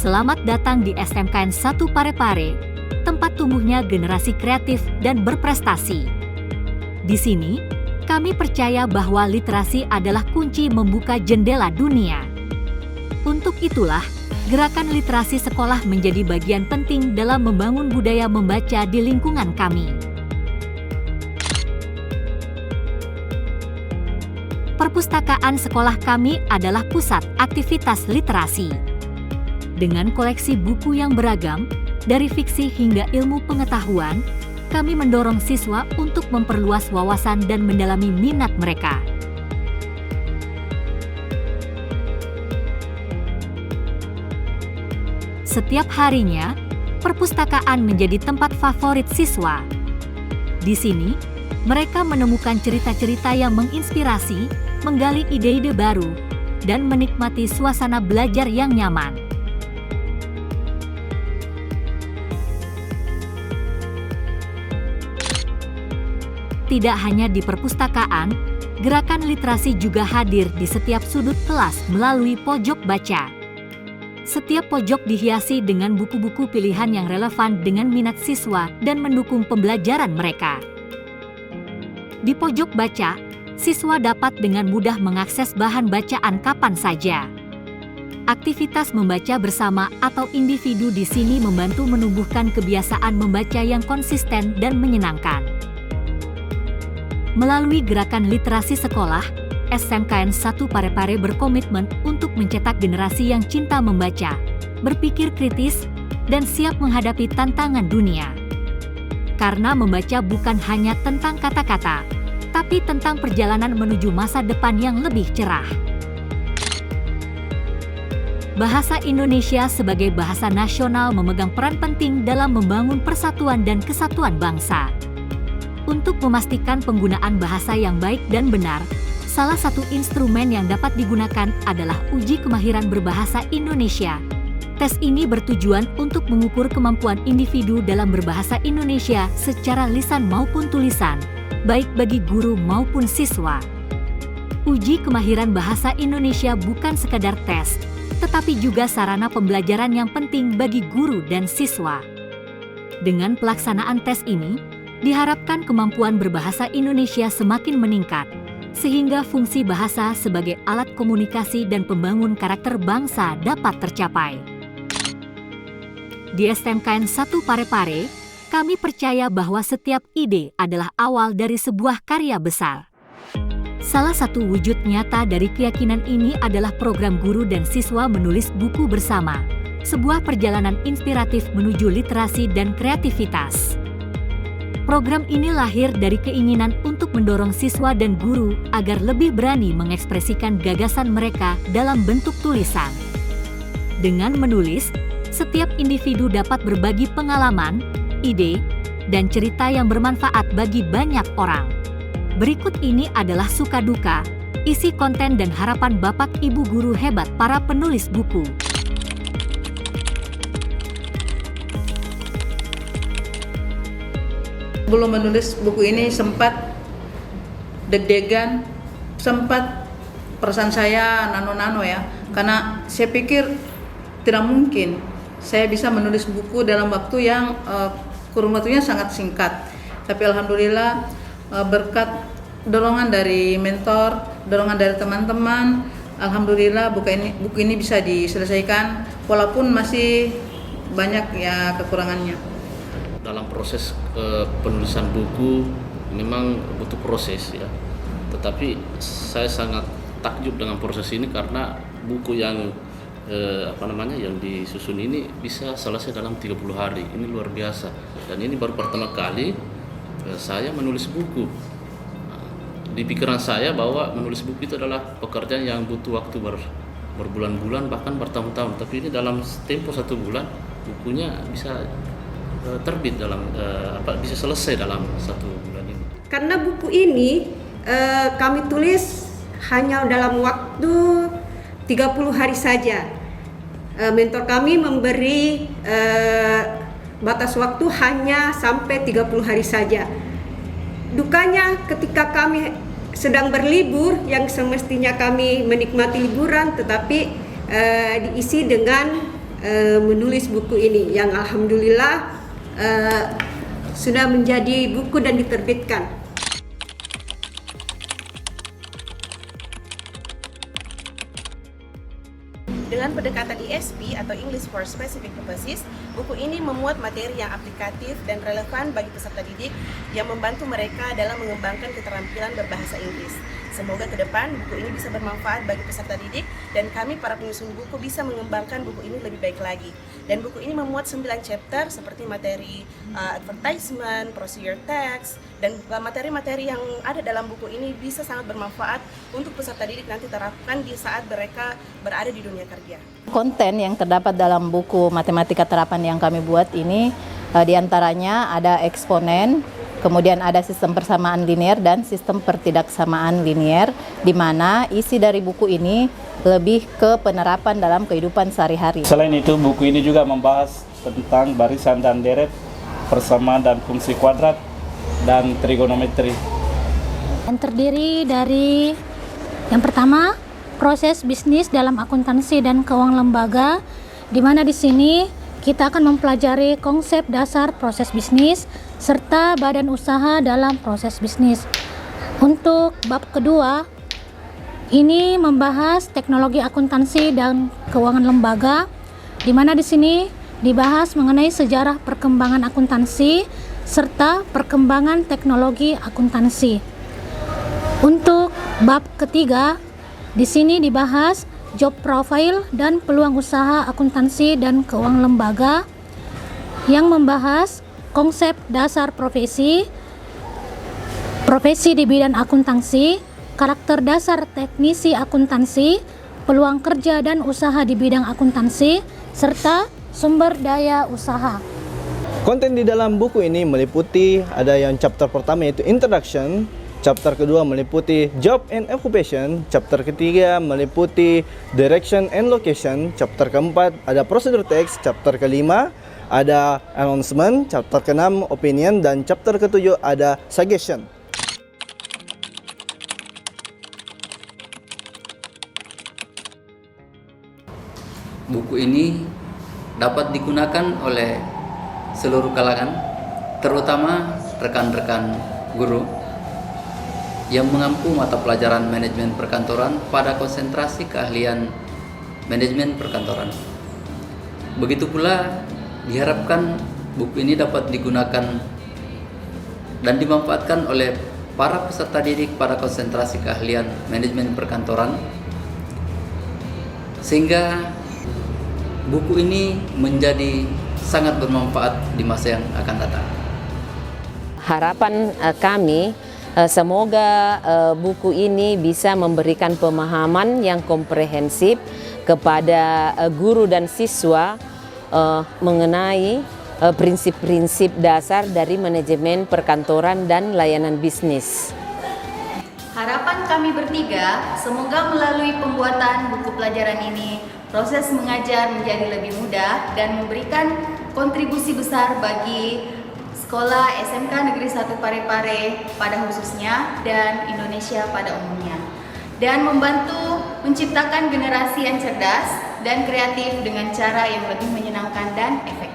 Selamat datang di SMKN 1 Parepare, tempat tumbuhnya generasi kreatif dan berprestasi. Di sini, kami percaya bahwa literasi adalah kunci membuka jendela dunia. Untuk itulah, gerakan literasi sekolah menjadi bagian penting dalam membangun budaya membaca di lingkungan kami. Perpustakaan sekolah kami adalah pusat aktivitas literasi. Dengan koleksi buku yang beragam, dari fiksi hingga ilmu pengetahuan, kami mendorong siswa untuk memperluas wawasan dan mendalami minat mereka. Setiap harinya, perpustakaan menjadi tempat favorit siswa. Di sini, mereka menemukan cerita-cerita yang menginspirasi, menggali ide-ide baru, dan menikmati suasana belajar yang nyaman. Tidak hanya di perpustakaan, gerakan literasi juga hadir di setiap sudut kelas melalui pojok baca. Setiap pojok dihiasi dengan buku-buku pilihan yang relevan dengan minat siswa dan mendukung pembelajaran mereka. Di pojok baca, siswa dapat dengan mudah mengakses bahan bacaan kapan saja. Aktivitas membaca bersama atau individu di sini membantu menumbuhkan kebiasaan membaca yang konsisten dan menyenangkan. Melalui gerakan literasi sekolah, SMKN 1 Parepare berkomitmen untuk mencetak generasi yang cinta membaca, berpikir kritis, dan siap menghadapi tantangan dunia. Karena membaca bukan hanya tentang kata-kata, tapi tentang perjalanan menuju masa depan yang lebih cerah. Bahasa Indonesia sebagai bahasa nasional memegang peran penting dalam membangun persatuan dan kesatuan bangsa. Untuk memastikan penggunaan bahasa yang baik dan benar, salah satu instrumen yang dapat digunakan adalah uji kemahiran berbahasa Indonesia. Tes ini bertujuan untuk mengukur kemampuan individu dalam berbahasa Indonesia secara lisan maupun tulisan, baik bagi guru maupun siswa. Uji kemahiran bahasa Indonesia bukan sekadar tes, tetapi juga sarana pembelajaran yang penting bagi guru dan siswa. Dengan pelaksanaan tes ini, diharapkan kemampuan berbahasa Indonesia semakin meningkat, sehingga fungsi bahasa sebagai alat komunikasi dan pembangun karakter bangsa dapat tercapai. Di SMKN 1 Parepare, kami percaya bahwa setiap ide adalah awal dari sebuah karya besar. Salah satu wujud nyata dari keyakinan ini adalah program guru dan siswa menulis buku bersama, sebuah perjalanan inspiratif menuju literasi dan kreativitas. Program ini lahir dari keinginan untuk mendorong siswa dan guru agar lebih berani mengekspresikan gagasan mereka dalam bentuk tulisan. Dengan menulis, setiap individu dapat berbagi pengalaman, ide, dan cerita yang bermanfaat bagi banyak orang. Berikut ini adalah suka duka, isi konten dan harapan Bapak Ibu guru hebat para penulis buku. Belum menulis buku ini sempat deg-degan, sempat perasaan saya nano-nano ya, karena saya pikir tidak mungkin saya bisa menulis buku dalam waktu yang kurun waktunya sangat singkat. Tapi alhamdulillah berkat dorongan dari mentor, dorongan dari teman-teman, alhamdulillah buku ini bisa diselesaikan walaupun masih banyak ya kekurangannya. Dalam proses penulisan buku memang butuh proses ya, tetapi saya sangat takjub dengan proses ini karena buku yang yang disusun ini bisa selesai dalam 30 hari. Ini luar biasa, dan ini baru pertama kali saya menulis buku. Di pikiran saya bahwa menulis buku itu adalah pekerjaan yang butuh waktu berbulan-bulan bahkan bertahun-tahun, tapi ini dalam tempo 1 bulan bukunya bisa terbit bisa selesai dalam 1 bulan ini. Karena buku ini kami tulis hanya dalam waktu 30 hari saja. Mentor kami memberi batas waktu hanya sampai 30 hari saja. Dukanya ketika kami sedang berlibur, yang semestinya kami menikmati liburan, tetapi diisi dengan menulis buku ini yang alhamdulillah sudah menjadi buku dan diterbitkan. Dengan pendekatan ESP atau English for Specific Purposes, buku ini memuat materi yang aplikatif dan relevan bagi peserta didik yang membantu mereka dalam mengembangkan keterampilan berbahasa Inggris. Semoga ke depan buku ini bisa bermanfaat bagi peserta didik dan kami para penyusun buku bisa mengembangkan buku ini lebih baik lagi. Dan buku ini memuat 9 chapter seperti materi advertisement, procedure text, dan materi-materi yang ada dalam buku ini bisa sangat bermanfaat untuk peserta didik nanti terapkan di saat mereka berada di dunia kerja. Konten yang terdapat dalam buku matematika terapan yang kami buat ini diantaranya ada eksponen, kemudian ada sistem persamaan linear dan sistem pertidaksamaan linear, di mana isi dari buku ini lebih ke penerapan dalam kehidupan sehari-hari. Selain itu, buku ini juga membahas tentang barisan dan deret, persamaan dan fungsi kuadrat, dan trigonometri. Yang terdiri dari yang pertama, proses bisnis dalam akuntansi dan keuangan lembaga, di mana di sini kita akan mempelajari konsep dasar proses bisnis serta badan usaha dalam proses bisnis. Untuk bab kedua, ini membahas teknologi akuntansi dan keuangan lembaga, di mana di sini dibahas mengenai sejarah perkembangan akuntansi serta perkembangan teknologi akuntansi. Untuk bab ketiga, di sini dibahas job profile dan peluang usaha akuntansi dan keuangan lembaga yang membahas konsep dasar profesi di bidang akuntansi, karakter dasar teknisi akuntansi, peluang kerja dan usaha di bidang akuntansi, serta sumber daya usaha. Konten di dalam buku ini meliputi ada yang chapter pertama yaitu introduction, chapter kedua meliputi job and occupation, chapter ketiga meliputi direction and location, chapter keempat ada procedure text, chapter kelima ada announcement, chapter keenam opinion, dan chapter ketujuh ada suggestion. Buku ini dapat digunakan oleh seluruh kalangan, terutama rekan-rekan guru yang mengampu mata pelajaran manajemen perkantoran pada konsentrasi keahlian manajemen perkantoran. Begitu pula diharapkan buku ini dapat digunakan dan dimanfaatkan oleh para peserta didik pada konsentrasi keahlian manajemen perkantoran, sehingga buku ini menjadi sangat bermanfaat di masa yang akan datang. Harapan kami semoga buku ini bisa memberikan pemahaman yang komprehensif kepada guru dan siswa mengenai prinsip-prinsip dasar dari manajemen perkantoran dan layanan bisnis. Harapan kami bertiga, semoga melalui pembuatan buku pelajaran ini, proses mengajar menjadi lebih mudah dan memberikan kontribusi besar bagi sekolah SMK Negeri 1 Parepare pada khususnya dan Indonesia pada umumnya, dan membantu menciptakan generasi yang cerdas dan kreatif dengan cara yang lebih menyenangkan dan efektif.